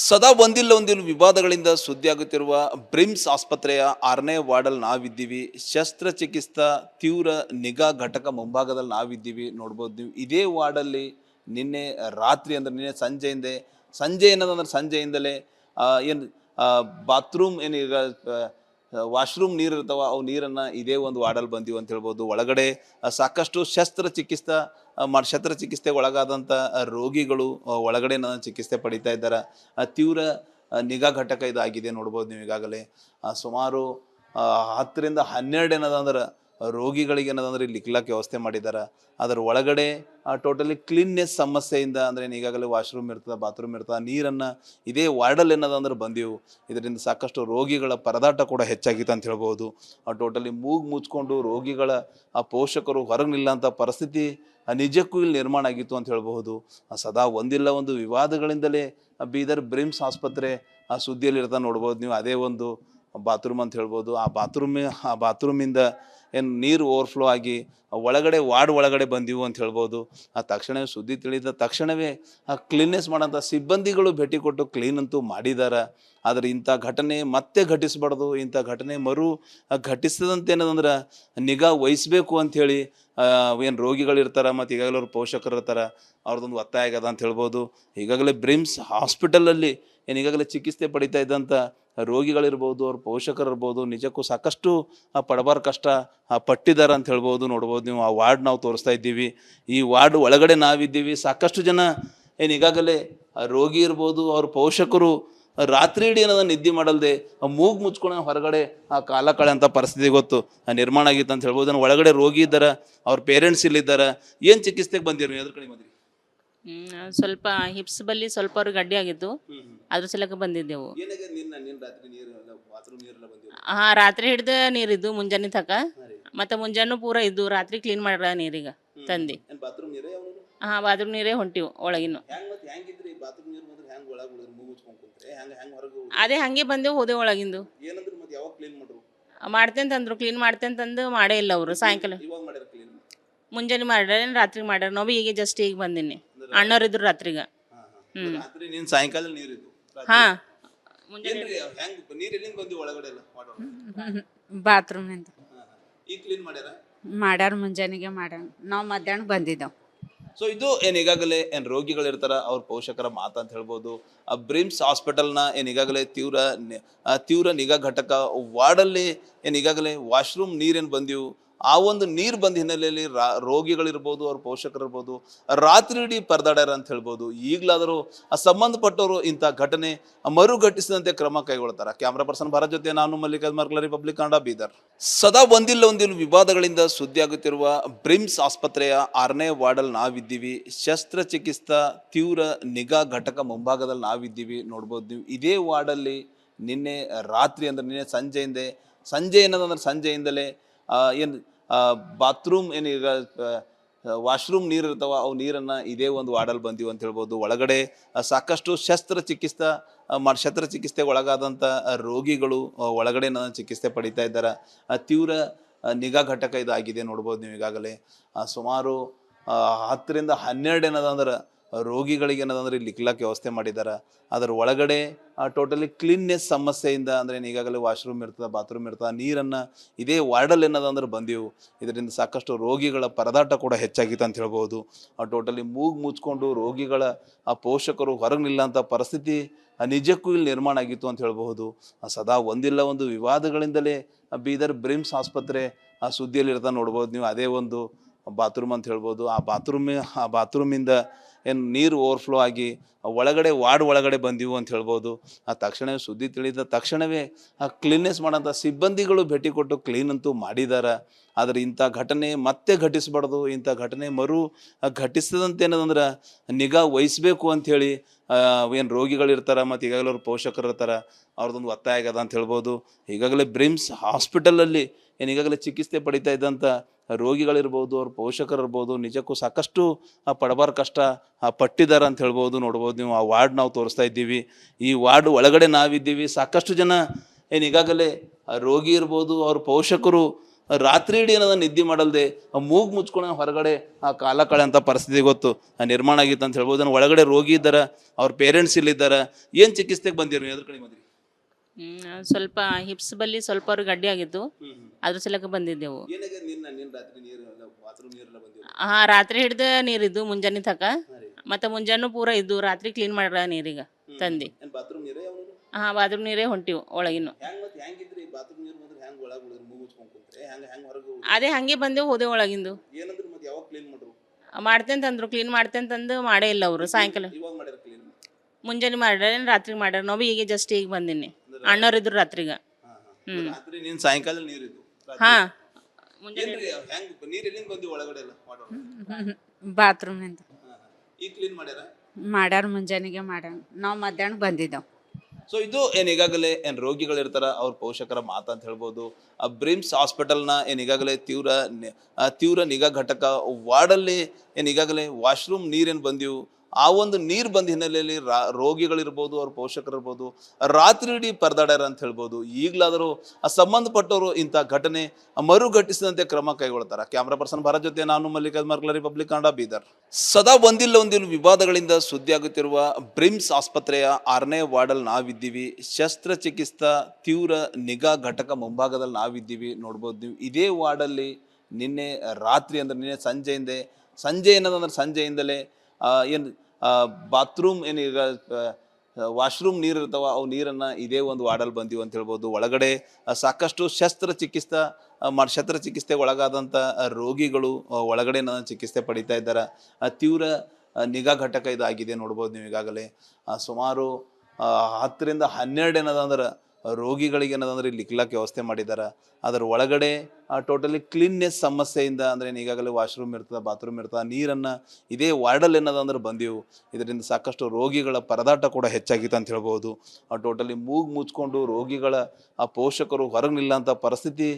ಸದಾ ಒಂದಿಲ್ಲ ವಿವಾದಗಳಿಂದ ಸುದ್ದಿಯಾಗುತ್ತಿರುವ ಬ್ರಿಮ್ಸ್ ಆಸ್ಪತ್ರೆಯ 6ನೇ ವಾರ್ಡಲ್ಲಿ ನಾವಿದ್ದೀವಿ. ಶಸ್ತ್ರಚಿಕಿತ್ಸಾ ತೀವ್ರ ನಿಗಾ ಘಟಕ ಮುಂಭಾಗದಲ್ಲಿ ನಾವಿದ್ದೀವಿ. ನೋಡ್ಬೋದು ನೀವು ಇದೇ ವಾರ್ಡಲ್ಲಿ ನಿನ್ನೆ ರಾತ್ರಿ ಅಂದ್ರೆ ನಿನ್ನೆ ಸಂಜೆ ಏನದಂದ್ರೆ ಸಂಜೆಯಿಂದಲೇ ಏನು ಬಾತ್ರೂಮ್ ಏನೀಗ ವಾಶ್ರೂಮ್ ನೀರು ಇರ್ತಾವ, ಅವು ನೀರನ್ನು ಇದೇ ಒಂದು ವಾರ್ಡಲ್ಲಿ ಬಂದೀವಿ ಅಂತ ಹೇಳ್ಬೋದು. ಒಳಗಡೆ ಸಾಕಷ್ಟು ಶಸ್ತ್ರಚಿಕಿತ್ಸೆಗೆ ಒಳಗಾದಂಥ ರೋಗಿಗಳು ಒಳಗಡೆ ಚಿಕಿತ್ಸೆ ಪಡಿತಾ ಇದ್ದಾರೆ. ತೀವ್ರ ನಿಗಾ ಘಟಕ ಇದಾಗಿದೆ ನೋಡ್ಬೋದು ನೀವು. ಈಗಾಗಲೇ ಸುಮಾರು 10ರಿಂದ 12 ಏನದಂದ್ರೆ ರೋಗಿಗಳಿಗೆ ಏನದಂದ್ರೆ ಇಲ್ಲಿ ಇಕ್ಲಕ್ಕೆ ವ್ಯವಸ್ಥೆ ಮಾಡಿದ್ದಾರೆ. ಅದರ ಒಳಗಡೆ ಟೋಟಲಿ ಕ್ಲೀನ್ನೆಸ್ ಸಮಸ್ಯೆಯಿಂದ ಅಂದರೆ ಈಗಾಗಲೇ ವಾಶ್ರೂಮ್ ಇರ್ತದೆ, ಬಾತ್ರೂಮ್ ಇರ್ತದೆ, ನೀರನ್ನು ಇದೇ ವಾರ್ಡಲ್ಲಿ ಏನದಂದ್ರೆ ಬಂದೆವು. ಇದರಿಂದ ಸಾಕಷ್ಟು ರೋಗಿಗಳ ಪರದಾಟ ಕೂಡ ಹೆಚ್ಚಾಗಿತ್ತು ಅಂತ ಹೇಳ್ಬೋದು. ಟೋಟಲಿ ಮೂಗು ಮುಚ್ಕೊಂಡು ರೋಗಿಗಳ ಪೋಷಕರು ಹೊರಗೆ ನಿಲ್ಲಂಥ ಪರಿಸ್ಥಿತಿ ನಿಜಕ್ಕೂ ಇಲ್ಲಿ ನಿರ್ಮಾಣ ಆಗಿತ್ತು ಅಂತ ಹೇಳ್ಬಹುದು. ಸದಾ ಒಂದಿಲ್ಲ ಒಂದು ವಿವಾದಗಳಿಂದಲೇ ಬೀದರ್ ಬ್ರಿಮ್ಸ್ ಆಸ್ಪತ್ರೆ ಸುದ್ದಿಯಲ್ಲಿ ಇರ್ತಾ ನೋಡ್ಬೋದು ನೀವು. ಅದೇ ಒಂದು ಬಾತ್ರೂಮ್ ಅಂತ ಹೇಳ್ಬೋದು. ಆ ಬಾತ್ರೂಮಿಂದ ಏನು ನೀರು ಓವರ್ಫ್ಲೋ ಆಗಿ ವಾರ್ಡ್ ಒಳಗಡೆ ಬಂದೀವು ಅಂತ ಹೇಳ್ಬೋದು. ತಕ್ಷಣವೇ ಸುದ್ದಿ ತಿಳಿದ ತಕ್ಷಣವೇ ಕ್ಲೀನ್ನೆಸ್ ಮಾಡೋಂಥ ಸಿಬ್ಬಂದಿಗಳು ಭೇಟಿ ಕೊಟ್ಟು ಕ್ಲೀನ್ ಅಂತೂ ಮಾಡಿದ್ದಾರೆ. ಆದರೆ ಇಂಥ ಘಟನೆ ಮತ್ತೆ ಘಟಿಸಬಾರ್ದು, ಇಂಥ ಘಟನೆ ಘಟಿಸದಂತೆ ಏನದಂದ್ರೆ ನಿಗಾ ವಹಿಸಬೇಕು ಅಂಥೇಳಿ ಏನು ರೋಗಿಗಳಿರ್ತಾರೆ ಮತ್ತು ಈಗಾಗಲೇ ಅವ್ರ ಪೋಷಕರು ಇರ್ತಾರೆ, ಅವ್ರದ್ದೊಂದು ಒತ್ತಾಯ ಆಗ್ಯದ ಅಂತ ಹೇಳ್ಬೋದು. ಈಗಾಗಲೇ ಬ್ರಿಮ್ಸ್ ಹಾಸ್ಪಿಟಲಲ್ಲಿ ಏನು ಈಗಾಗಲೇ ಚಿಕಿತ್ಸೆ ಪಡಿತಾ ಇದ್ದಂಥ ರೋಗಿಗಳಿರ್ಬೋದು, ಅವ್ರ ಪೋಷಕರಿರ್ಬೋದು, ನಿಜಕ್ಕೂ ಸಾಕಷ್ಟು ಪಡಬಾರ ಕಷ್ಟ ಪಟ್ಟಿದ್ದಾರೆ ಅಂತ ಹೇಳ್ಬೋದು. ನೋಡ್ಬೋದು ನೀವು. ಆ ವಾರ್ಡ್ ನಾವು ತೋರಿಸ್ತಾ ಇದ್ದೀವಿ. ಈ ವಾರ್ಡ್ ಒಳಗಡೆ ನಾವಿದ್ದೀವಿ. ಸಾಕಷ್ಟು ಜನ ಏನು ಈಗಾಗಲೇ ರೋಗಿ ಇರ್ಬೋದು, ಅವ್ರ ಪೋಷಕರು ರಾತ್ರಿ ಇಡೀ ಏನದ ನಿದ್ದೆ ಮಾಡಲ್ದೆ ಮೂಗು ಮುಚ್ಕೊಂಡು ಹೊರಗಡೆ ಕಾಲ ಕಳೆಯಂಥ ಪರಿಸ್ಥಿತಿ ನಿರ್ಮಾಣ ಆಗಿತ್ತು ಅಂತ ಹೇಳ್ಬೋದು. ಒಳಗಡೆ ರೋಗಿ ಇದ್ದಾರೆ, ಅವ್ರ ಪೇರೆಂಟ್ಸ್ ಇಲ್ಲಿದ್ದಾರೆ. ಏನು ಚಿಕಿತ್ಸೆಗೆ ಬಂದಿರಿ, ಎದ್ರ ಕಡೆ ಬಂದಿರಿ? ಸ್ವಲ್ಪ ಹಿಪ್ಸ್ ಬಲ್ಲಿ ಸ್ವಲ್ಪ ಅವ್ರಿಗೆ ಗಡ್ಡಿ ಆಗಿತ್ತು, ಅದ್ರ ಸಲಕ್ಕೆ ಬಂದಿದ್ದೆವು. ರಾತ್ರಿ ಹಿಡ್ದು ನೀರಿದ್ದು ಮುಂಜಾನೆ ತಕ, ಮತ್ತೆ ಮುಂಜಾನೆ ಪೂರ ಇದ್ದು ರಾತ್ರಿ ಕ್ಲೀನ್ ಮಾಡ್ರ ನೀರೀಗ ತಂದು. ಬಾತ್ರೂಮ್ ನೀರೇ ಹೊಂಟಿವು ಒಳಗಿನ. ಅದೇ ಹಂಗೆ ಬಂದೆವು, ಹೋದೆವು ಒಳಗಿಂದು. ಮಾಡ್ತೇಂತಂದ್ರು, ಕ್ಲೀನ್ ಮಾಡ್ತೇಂತಂದು ಮಾಡೇ ಇಲ್ಲ ಅವರು. ಸಾಯಂಕಾಲ ಮುಂಜಾನೆ ಮಾಡ್ಯಾರ, ರಾತ್ರಿ ಮಾಡ್ಯಾರ. ನಾವು ಈಗ ಜಸ್ಟ್ ಈಗ ಬಂದಿನಿ. ಅಣ್ಣವ್ರಿದ್ರು ರಾತ್ರಿಗ. ಸಾಯಂಕಾಲ ಹಾ ಬಾತ್ರೂಮ್ನಿಂದ ಮಾಡ್ಯಾರ, ಮುಂಜಾನೆಗೆ ಮಾಡ್ಯಾರ. ನಾವು ಮಧ್ಯಾಹ್ನ ಬಂದಿದ್ದೆವು. ಸೊ ಇದು ಏನು ಈಗಾಗಲೇ ಏನು ರೋಗಿಗಳಿರ್ತಾರ, ಅವ್ರ ಪೋಷಕರ ಮಾತು ಅಂತ ಹೇಳ್ಬೋದು. ಬ್ರಿಮ್ಸ್ ಹಾಸ್ಪಿಟಲ್ನ ಏನು ಈಗಾಗಲೇ ತೀವ್ರ ನಿಗಾ ಘಟಕ ವಾರ್ಡಲ್ಲಿ ಏನು ಈಗಾಗಲೇ ವಾಶ್ರೂಮ್ ನೀರೇನು ಬಂದೀವು, ಆ ಒಂದು ನೀರು ಬಂದ ಹಿನ್ನೆಲೆಯಲ್ಲಿ ರೋಗಿಗಳಿರ್ಬೋದು, ಅವ್ರ ಪೋಷಕರಿರ್ಬೋದು ರಾತ್ರಿ ಇಡೀ ಪರದಾಡ್ಯಾರ ಅಂತ ಹೇಳ್ಬೋದು. ಈಗಲಾದರೂ ಸಂಬಂಧಪಟ್ಟವರು ಇಂಥ ಘಟನೆ ಮರುಘಟಿಸಿದಂತೆ ಕ್ರಮ ಕೈಗೊಳ್ತಾರೆ. ಕ್ಯಾಮ್ರಾ ಪರ್ಸನ್ ಭಾರತ್ ಜೊತೆ ನಾನು ಮಲ್ಲಿಕಾರ್ಜುನ್ ಮರ್ಕಲ, ರಿಪಬ್ಲಿಕ್ ಕನ್ನಡ, ಬೀದರ್. ಸದಾ ಒಂದಿಲ್ಲ ವಿವಾದಗಳಿಂದ ಸುದ್ದಿಯಾಗುತ್ತಿರುವ ಬ್ರಿಮ್ಸ್ ಆಸ್ಪತ್ರೆಯ 6ನೇ ವಾರ್ಡಲ್ಲಿ ನಾವಿದ್ದೀವಿ. ಶಸ್ತ್ರಚಿಕಿತ್ಸಾ ತೀವ್ರ ನಿಗಾ ಘಟಕ ಮುಂಭಾಗದಲ್ಲಿ ನಾವಿದ್ದೀವಿ. ನೋಡ್ಬೋದು ನೀವು. ಇದೇ ವಾರ್ಡಲ್ಲಿ ನಿನ್ನೆ ರಾತ್ರಿ ಅಂದ್ರೆ ನಿನ್ನೆ ಸಂಜೆಯಿಂದಲೇ ಏನು ಬಾತ್ರೂಮ್ ಏನೀಗ ವಾಶ್ರೂಮ್ ನೀರು ಇರ್ತಾವ, ಅವು ನೀರನ್ನು ಇದೇ ಒಂದು ವಾರ್ಡಲ್ಲಿ ಬಂದೀವಿ ಅಂತ ಹೇಳ್ಬೋದು. ಒಳಗಡೆ ಸಾಕಷ್ಟು ಶಸ್ತ್ರಚಿಕಿತ್ಸೆಗೆ ಒಳಗಾದಂಥ ರೋಗಿಗಳು ಒಳಗಡೆ ಚಿಕಿತ್ಸೆ ಪಡಿತಾ ಇದ್ದಾರೆ. ತೀವ್ರ ನಿಗಾ ಘಟಕ ಇದಾಗಿದೆ ನೋಡ್ಬೋದು ನೀವು. ಈಗಾಗಲೇ ಸುಮಾರು 10ರಿಂದ 12 ಏನದಂದ್ರೆ ರೋಗಿಗಳಿಗೆ ಏನದಂದ್ರೆ ಇಲ್ಲಿ ಇಕ್ಲಕ್ಕೆ ವ್ಯವಸ್ಥೆ ಮಾಡಿದ್ದಾರೆ. ಅದರ ಒಳಗಡೆ ಟೋಟಲಿ ಕ್ಲೀನ್ನೆಸ್ ಸಮಸ್ಯೆಯಿಂದ ಅಂದರೆ ಈಗಾಗಲೇ ವಾಶ್ರೂಮ್ ಇರ್ತದೆ, ಬಾತ್ರೂಮ್ ಇರ್ತದೆ, ನೀರನ್ನು ಇದೇ ವಾರ್ಡಲ್ಲಿ ಏನದಂದ್ರೆ ಬಂದೆವು. ಇದರಿಂದ ಸಾಕಷ್ಟು ರೋಗಿಗಳ ಪರದಾಟ ಕೂಡ ಹೆಚ್ಚಾಗಿತ್ತು ಅಂತ ಹೇಳ್ಬೋದು. ಟೋಟಲಿ ಮೂಗು ಮುಚ್ಕೊಂಡು ರೋಗಿಗಳ ಪೋಷಕರು ಹೊರಗೆ ನಿಲ್ಲಂಥ ಪರಿಸ್ಥಿತಿ ನಿಜಕ್ಕೂ ಇಲ್ಲಿ ನಿರ್ಮಾಣ ಆಗಿತ್ತು ಅಂತ ಹೇಳ್ಬಹುದು. ಸದಾ ಒಂದಿಲ್ಲ ಒಂದು ವಿವಾದಗಳಿಂದಲೇ ಬೀದರ್ ಬ್ರಿಮ್ಸ್ ಆಸ್ಪತ್ರೆ ಸುದ್ದಿಯಲ್ಲಿ ಇರ್ತಾ ನೋಡ್ಬೋದು ನೀವು. ಅದೇ ಒಂದು ಬಾತ್ರೂಮ್ ಅಂತ ಹೇಳ್ಬೋದು. ಆ ಬಾತ್ರೂಮಿಂದ ಏನು ನೀರು ಓವರ್ಫ್ಲೋ ಆಗಿ ವಾರ್ಡ್ ಒಳಗಡೆ ಬಂದೀವು ಅಂತ ಹೇಳ್ಬೋದು. ತಕ್ಷಣವೇ ಸುದ್ದಿ ತಿಳಿದ ತಕ್ಷಣವೇ ಕ್ಲೀನ್ನೆಸ್ ಮಾಡೋಂಥ ಸಿಬ್ಬಂದಿಗಳು ಭೇಟಿ ಕೊಟ್ಟು ಕ್ಲೀನ್ ಅಂತೂ ಮಾಡಿದ್ದಾರೆ. ಆದರೆ ಇಂಥ ಘಟನೆ ಮತ್ತೆ ಘಟಿಸಬಾರ್ದು, ಇಂಥ ಘಟನೆ ಘಟಿಸದಂತೆ ಏನದಂದ್ರೆ ನಿಗಾ ವಹಿಸಬೇಕು ಅಂಥೇಳಿ ಏನು ರೋಗಿಗಳಿರ್ತಾರೆ ಮತ್ತು ಈಗಾಗಲೇ ಅವ್ರ ಪೋಷಕರು ಇರ್ತಾರೆ, ಅವ್ರದ್ದೊಂದು ಒತ್ತಾಯ ಆಗ್ಯದ ಅಂತ ಹೇಳ್ಬೋದು. ಈಗಾಗಲೇ ಬ್ರಿಮ್ಸ್ ಹಾಸ್ಪಿಟಲಲ್ಲಿ ಏನು ಈಗಾಗಲೇ ಚಿಕಿತ್ಸೆ ಪಡಿತಾ ಇದ್ದಂಥ ರೋಗಿಗಳಿರ್ಬೋದು, ಅವ್ರ ಪೋಷಕರಿರ್ಬೋದು, ನಿಜಕ್ಕೂ ಸಾಕಷ್ಟು ಪಡಬಾರ ಕಷ್ಟ ಪಟ್ಟಿದ್ದಾರೆ ಅಂತ ಹೇಳ್ಬೋದು. ನೋಡ್ಬೋದು ನೀವು. ಆ ವಾರ್ಡ್ ನಾವು ತೋರಿಸ್ತಾ ಇದ್ದೀವಿ. ಈ ವಾರ್ಡ್ ಒಳಗಡೆ ನಾವಿದ್ದೀವಿ. ಸಾಕಷ್ಟು ಜನ ಏನು ಈಗಾಗಲೇ ರೋಗಿ ಇರ್ಬೋದು, ಅವ್ರ ಪೋಷಕರು ರಾತ್ರಿ ಇಡೀ ಏನದ ನಿದ್ದೆ ಮಾಡಲ್ದೆ ಮೂಗು ಮುಚ್ಕೊಂಡು ಹೊರಗಡೆ ಆ ಕಾಲ ಕಳೆ ಅಂತ ಪರಿಸ್ಥಿತಿ ಗೊತ್ತು ನಿರ್ಮಾಣ ಆಗಿತ್ತು ಅಂತ ಹೇಳ್ಬೋದು. ಒಳಗಡೆ ರೋಗಿ ಇದ್ದಾರೆ, ಅವ್ರ ಪೇರೆಂಟ್ಸ್ ಇಲ್ಲಿದ್ದಾರೆ. ಏನು ಚಿಕಿತ್ಸೆಗೆ ಬಂದಿರಿ, ಎದ್ರ ಕಡೆ ಬಂದಿರಿ? ಸ್ವಲ್ಪ ಹಿಪ್ಸ್ ಬಲ್ಲಿ ಸ್ವಲ್ಪ ಅವ್ರಿಗೆ ಗಡ್ಡಿ ಆಗಿತ್ತು, ಅದ್ರ ಸಲಕ ಬಂದಿದ್ದೆವು. ಏನಾಗ ನಿನ್ನ ರಾತ್ರಿ ನೀರು ಬಾತ್ರೂಮ್ ನೀರೆಲ್ಲ ಬಂದಿವಿ? ರಾತ್ರಿ ಹಿಡ್ದು ನೀರಿದ್ದು ಮುಂಜಾನೆ ತಕ, ಮತ್ತೆ ಮುಂಜಾನು ಪೂರ ಇದ್ದು ರಾತ್ರಿ ಕ್ಲೀನ್ ಮಾಡ್ರ ನೀರೀಗ ತಂದು. ಬಾತ್ರೂಮ್ ನೀರೇ ಯಾವ? ಬಾತ್ರೂಮ್ ನೀರೇ ಹೊಂಟಿವು ಒಳಗಿನ್ನು. ಹೆಂಗಿದ್ರಿ ಬಾತ್ರೂಮ್ ನೀರು ಬಂದ್ರೆ ಹೆಂಗ್ ಒಳಗೆ ಉಳಿದ್ರಿ? ಮೂಗು ಮುಚ್ಕೊಂಡು ಕುಂತ್ರೆ ಹೆಂಗ್ ಹೊರಗೆ? ಅದೇ ಹಂಗೆ ಬಂದೇವು ಹೋದೆ ಒಳಗಿಂದು. ಏನಂದ್ರೆ ಮತ್ತೆ ಯಾವಾಗ ಕ್ಲೀನ್ ಮಾಡ್ರು? ಮಾಡ್ತೇಂತಂದ್ರು, ಕ್ಲೀನ್ ಮಾಡ್ತೇಂತಂದು ಮಾಡೇ ಇಲ್ಲ ಅವರು. ಸಾಯಂಕಾಲ ಇವಾಗ ಮಾಡ್ಯಾರ ಕ್ಲೀನ್? ಮುಂಜಾನೆ ಮಾಡ್ಯಾರ, ರಾತ್ರಿ ಮಾಡ್ಯಾರ. ನಾವು ಈಗ ಜಸ್ಟ್ ಈಗ ಬಂದಿನಿ, ಅಣ್ಣವ್ರಿದ್ರು ರಾತ್ರಿಗ. ರಾತ್ರಿ ನೀನ್ ಸಾಯಂಕಾಲ ನೀರಿದ್ದು? ಹಾ, ಹೆಂಗ್ ನೀರ್ ಎಲ್ಲಿಂದ ಬಂದಿ ಒಳಗಡೆ ಎಲ್ಲ ಬಾತ್ರೂಮ್ನಿಂದ. ಈಗ ಕ್ಲೀನ್ ಮಾಡ್ಯಾರ? ಮಾಡ್ಯಾರ, ಮುಂಜಾನೆಗೆ ಮಾಡ್ಯಾರ. ನಾವು ಮಧ್ಯಾಹ್ನ ಬಂದಿದ್ದೆವು. ಸೊ ಇದು ಈಗಾಗಲೇ ರೋಗಿಗಳಿರ್ತಾರ ಅವ್ರ ಪೋಷಕರ ಮಾತು ಅಂತ ಹೇಳ್ಬೋದು. ಬ್ರಿಮ್ಸ್ ಹಾಸ್ಪಿಟಲ್ನ ಈಗಾಗಲೇ ತೀವ್ರ ನಿಗಾ ಘಟಕ ವಾರ್ಡಲ್ಲಿ ಈಗಾಗಲೇ ವಾಶ್ರೂಮ್ ನೀರೇನು ಬಂದಿವು, ಆ ಒಂದು ನೀರು ಬಂದ ಹಿನ್ನೆಲೆಯಲ್ಲಿ ರೋಗಿಗಳಿರ್ಬೋದು, ಅವ್ರ ಪೋಷಕರಿರ್ಬೋದು ರಾತ್ರಿ ಇಡೀ ಪರದಾಡ್ಯಾರ ಅಂತ ಹೇಳ್ಬೋದು. ಈಗಲಾದರೂ ಸಂಬಂಧಪಟ್ಟವರು ಇಂಥ ಘಟನೆ ಮರುಘಟಿಸಿದಂತೆ ಕ್ರಮ ಕೈಗೊಳ್ತಾರೆ. ಕ್ಯಾಮ್ರಾ ಪರ್ಸನ್ ಭಾರತ್ ಜೊತೆ ನಾನು ಮಲ್ಲಿಕಾರ್ಜುನ್ ಮರ್ಕಲ, ರಿಪಬ್ಲಿಕ್ ಕನ್ನಡ, ಬೀದರ್. ಸದಾ ಒಂದಿಲ್ಲ ವಿವಾದಗಳಿಂದ ಸುದ್ದಿಯಾಗುತ್ತಿರುವ ಬ್ರಿಮ್ಸ್ ಆಸ್ಪತ್ರೆಯ 6ನೇ ವಾರ್ಡಲ್ಲಿ ನಾವಿದ್ದೀವಿ. ಶಸ್ತ್ರಚಿಕಿತ್ಸಾ ತೀವ್ರ ನಿಗಾ ಘಟಕ ಮುಂಭಾಗದಲ್ಲಿ ನಾವಿದ್ದೀವಿ. ನೋಡ್ಬೋದು ನೀವು, ಇದೇ ವಾರ್ಡಲ್ಲಿ ನಿನ್ನೆ ರಾತ್ರಿ ಅಂದ್ರೆ ನಿನ್ನೆ ಸಂಜೆ ಏನದಂದ್ರೆ ಸಂಜೆಯಿಂದಲೇ ಏನು ಬಾತ್ರೂಮ್ ಏನೀಗ ವಾಶ್ರೂಮ್ ನೀರು ಇರ್ತಾವ, ಅವು ನೀರನ್ನು ಇದೇ ಒಂದು ವಾರ್ಡಲ್ಲಿ ಬಂದಿವು ಅಂತ ಹೇಳ್ಬೋದು. ಒಳಗಡೆ ಸಾಕಷ್ಟು ಶಸ್ತ್ರಚಿಕಿತ್ಸೆಗೆ ಒಳಗಾದಂಥ ರೋಗಿಗಳು ಒಳಗಡೆ ಚಿಕಿತ್ಸೆ ಪಡಿತಾ ಇದ್ದಾರೆ. ತೀವ್ರ ನಿಗಾ ಘಟಕ ಇದಾಗಿದೆ ನೋಡ್ಬೋದು ನೀವು. ಈಗಾಗಲೇ ಸುಮಾರು 10 ರಿಂದ 12 ಏನದಂದ್ರೆ ರೋಗಿಗಳಿಗೆ ಏನದಂದ್ರೆ ಇಲ್ಲಿ ಇಕ್ಲಕ್ಕೆ ವ್ಯವಸ್ಥೆ ಮಾಡಿದ್ದಾರೆ. ಅದರ ಒಳಗಡೆ ಟೋಟಲಿ ಕ್ಲೀನ್ನೆಸ್ ಸಮಸ್ಯೆಯಿಂದ ಅಂದರೆ ಈಗಾಗಲೇ ವಾಶ್ರೂಮ್ ಇರ್ತದೆ, ಬಾತ್ರೂಮ್ ಇರ್ತದೆ, ನೀರನ್ನು ಇದೇ ವಾರ್ಡಲ್ಲಿ ಏನದಂದ್ರೆ ಬಂದೆವು. ಇದರಿಂದ ಸಾಕಷ್ಟು ರೋಗಿಗಳ ಪರದಾಟ ಕೂಡ ಹೆಚ್ಚಾಗಿತ್ತು ಅಂತ ಹೇಳ್ಬೋದು. ಟೋಟಲಿ ಮೂಗು ಮುಚ್ಕೊಂಡು ರೋಗಿಗಳ ಪೋಷಕರು ಹೊರಗೆ ನಿಲ್ಲಂಥ ಪರಿಸ್ಥಿತಿ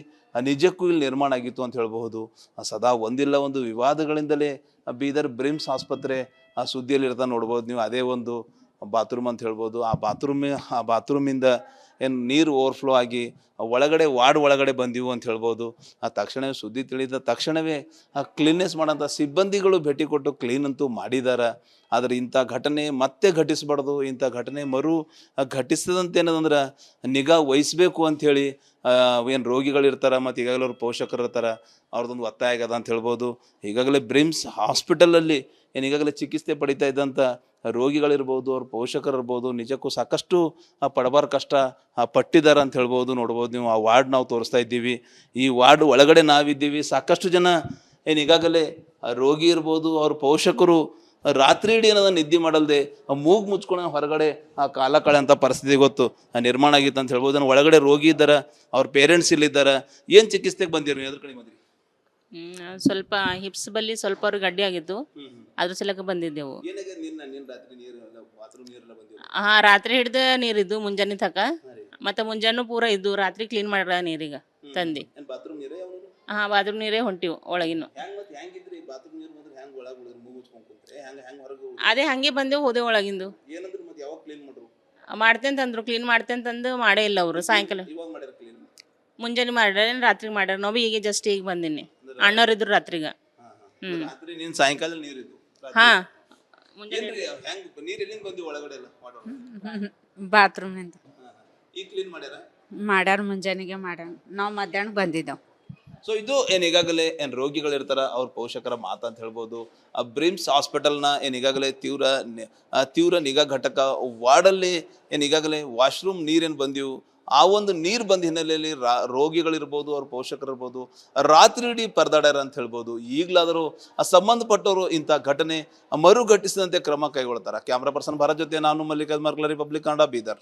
ನಿಜಕ್ಕೂ ಇಲ್ಲಿ ನಿರ್ಮಾಣ ಆಗಿತ್ತು ಅಂತ ಹೇಳ್ಬಹುದು. ಸದಾ ಒಂದಿಲ್ಲ ಒಂದು ವಿವಾದಗಳಿಂದಲೇ ಬೀದರ್ ಬ್ರಿಮ್ಸ್ ಆಸ್ಪತ್ರೆ ಸುದ್ದಿಯಲ್ಲಿ ಇರ್ತಾ ನೋಡ್ಬೋದು ನೀವು. ಅದೇ ಒಂದು ಬಾತ್ರೂಮ್ ಅಂತ ಹೇಳ್ಬೋದು. ಆ ಬಾತ್ರೂಮಿಂದ ಏನು ನೀರು ಓವರ್ಫ್ಲೋ ಆಗಿ ಒಳಗಡೆ ವಾರ್ಡ್ ಒಳಗಡೆ ಬಂದಿವು ಅಂತ ಹೇಳ್ಬೋದು. ತಕ್ಷಣವೇ ಸುದ್ದಿ ತಿಳಿದ ತಕ್ಷಣವೇ ಕ್ಲೀನ್ನೆಸ್ ಮಾಡೋಂಥ ಸಿಬ್ಬಂದಿಗಳು ಭೇಟಿ ಕೊಟ್ಟು ಕ್ಲೀನ್ ಅಂತೂ ಮಾಡಿದ್ದಾರೆ. ಆದರೆ ಇಂಥ ಘಟನೆ ಮತ್ತೆ ಘಟಿಸಬಾರ್ದು, ಇಂಥ ಘಟನೆ ಘಟಿಸದಂತೆ ಏನದಂದ್ರೆ ನಿಗಾ ವಹಿಸಬೇಕು ಅಂಥೇಳಿ ಏನು ರೋಗಿಗಳಿರ್ತಾರೆ ಮತ್ತು ಈಗಾಗಲೇ ಅವ್ರ ಪೋಷಕರು ಇರ್ತಾರೆ, ಅವ್ರದ್ದೊಂದು ಒತ್ತಾಯ ಆಗ್ಯದ ಅಂತ ಹೇಳ್ಬೋದು. ಈಗಾಗಲೇ ಬ್ರಿಮ್ಸ್ ಹಾಸ್ಪಿಟಲಲ್ಲಿ ಈಗಾಗಲೇ ಚಿಕಿತ್ಸೆ ಪಡಿತಾ ಇದ್ದಂಥ ರೋಗಿಗಳಿರ್ಬೋದು, ಅವ್ರ ಪೋಷಕರಿರ್ಬೋದು, ನಿಜಕ್ಕೂ ಸಾಕಷ್ಟು ಪಡಬಾರ ಕಷ್ಟ ಪಟ್ಟಿದ್ದಾರೆ ಅಂತ ಹೇಳ್ಬೋದು. ನೋಡ್ಬೋದು ನೀವು, ಆ ವಾರ್ಡ್ ನಾವು ತೋರಿಸ್ತಾ ಇದ್ದೀವಿ. ಈ ವಾರ್ಡ್ ಒಳಗಡೆ ನಾವಿದ್ದೀವಿ. ಸಾಕಷ್ಟು ಜನ ಈಗಾಗಲೇ ರೋಗಿ ಇರ್ಬೋದು, ಅವ್ರ ಪೋಷಕರು ರಾತ್ರಿ ಇಡೀ ಏನದ ನಿದ್ದೆ ಮಾಡಲ್ದೆ ಮೂಗು ಮುಚ್ಕೊಂಡು ಹೊರಗಡೆ ಆ ಕಾಲ ಕಳೆ ಅಂತ ಪರಿಸ್ಥಿತಿ ಗೊತ್ತು ನಿರ್ಮಾಣ ಆಗಿತ್ತು ಅಂತ ಹೇಳ್ಬೋದು. ಒಳಗಡೆ ರೋಗಿ ಇದ್ದಾರೆ, ಅವ್ರ ಪೇರೆಂಟ್ಸ್ ಇಲ್ಲಿದ್ದಾರೆ. ಏನು ಚಿಕಿತ್ಸೆಗೆ ಬಂದಿರಿ, ಎದ್ರ ಕಡೆ ಬಂದಿರಿ? ಸ್ವಲ್ಪ ಹಿಪ್ಸ್ ಬಲ್ಲಿ ಸ್ವಲ್ಪ ಅವ್ರಿಗೆ ಗಡ್ಡಿ ಆಗಿತ್ತು, ಅದ್ರ ಸಲಕ ಬಂದಿದ್ದೆವು. ರಾತ್ರಿ ಹಿಡ್ದು ನೀರಿದ್ದು ಮುಂಜಾನೆ ತಕ, ಮತ್ತೆ ಮುಂಜಾನು ಪೂರ ಇದ್ದು ರಾತ್ರಿ ಕ್ಲೀನ್ ಮಾಡ್ರ ನೀರೀಗ ತಂದು. ಬಾತ್ರೂಮ್ ನೀರೇ ಹೊಂಟಿವು ಒಳಗಿನ್ನು. ಅದೇ ಹಂಗೆ ಬಂದೇವು ಹೋದೆ ಒಳಗಿಂದು. ಮಾಡ್ತೇಂತಂದ್ರು, ಕ್ಲೀನ್ ಮಾಡ್ತೇಂತಂದು ಮಾಡೇ ಇಲ್ಲ ಅವರು. ಸಾಯಂಕಾಲ ಮುಂಜಾನೆ ಮಾಡ್ಯಾರ, ರಾತ್ರಿ ಮಾಡ್ಯಾರ. ನಾವು ಈಗ ಜಸ್ಟ್ ಈಗ ಬಂದಿನಿ, ಅಣ್ಣವ್ರಿದ್ರು ರಾತ್ರಿಗ. ಸಾಯಂಕಾಲ ನೀರಿದ್ದು? ಹಾ, ಬಾತ್ರೂಮ್ನಿಂದ ಮಾಡ್ಯಾರ, ಮುಂಜಾನೆಗೆ ಮಾಡ್ಯಾರ. ನಾವು ಮಧ್ಯಾಹ್ನ ಬಂದಿದ್ದೆವು. ಸೊ ಇದು ಈಗಾಗಲೇ ರೋಗಿಗಳಿರ್ತಾರ ಅವ್ರ ಪೋಷಕರ ಮಾತು ಅಂತ ಹೇಳ್ಬೋದು. ಬ್ರಿಮ್ಸ್ ಹಾಸ್ಪಿಟಲ್ನ ಈಗಾಗಲೇ ತೀವ್ರ ನಿಗಾ ಘಟಕ ವಾರ್ಡಲ್ಲಿ ಈಗಾಗಲೇ ವಾಶ್ರೂಮ್ ನೀರೇನು ಬಂದಿವು, ಆ ಒಂದು ನೀರು ಬಂದ ಹಿನ್ನೆಲೆಯಲ್ಲಿ ರೋಗಿಗಳಿರ್ಬೋದು, ಅವ್ರ ಪೋಷಕರಿರ್ಬೋದು ರಾತ್ರಿ ಇಡೀ ಪರದಾಡ್ಯಾರ ಅಂತ ಹೇಳ್ಬೋದು. ಈಗಲಾದರೂ ಸಂಬಂಧಪಟ್ಟವರು ಇಂಥ ಘಟನೆ ಮರುಘಟಿಸಿದಂತೆ ಕ್ರಮ ಕೈಗೊಳ್ತಾರೆ. ಕ್ಯಾಮ್ರಾ ಪರ್ಸನ್ ಭಾರತ್ ಜೊತೆ ನಾನು ಮಲ್ಲಿಕಾರ್ಜುನ್ ಮರ್ಕಲ, ರಿಪಬ್ಲಿಕ್ ಕನ್ನಡ, ಬೀದರ್.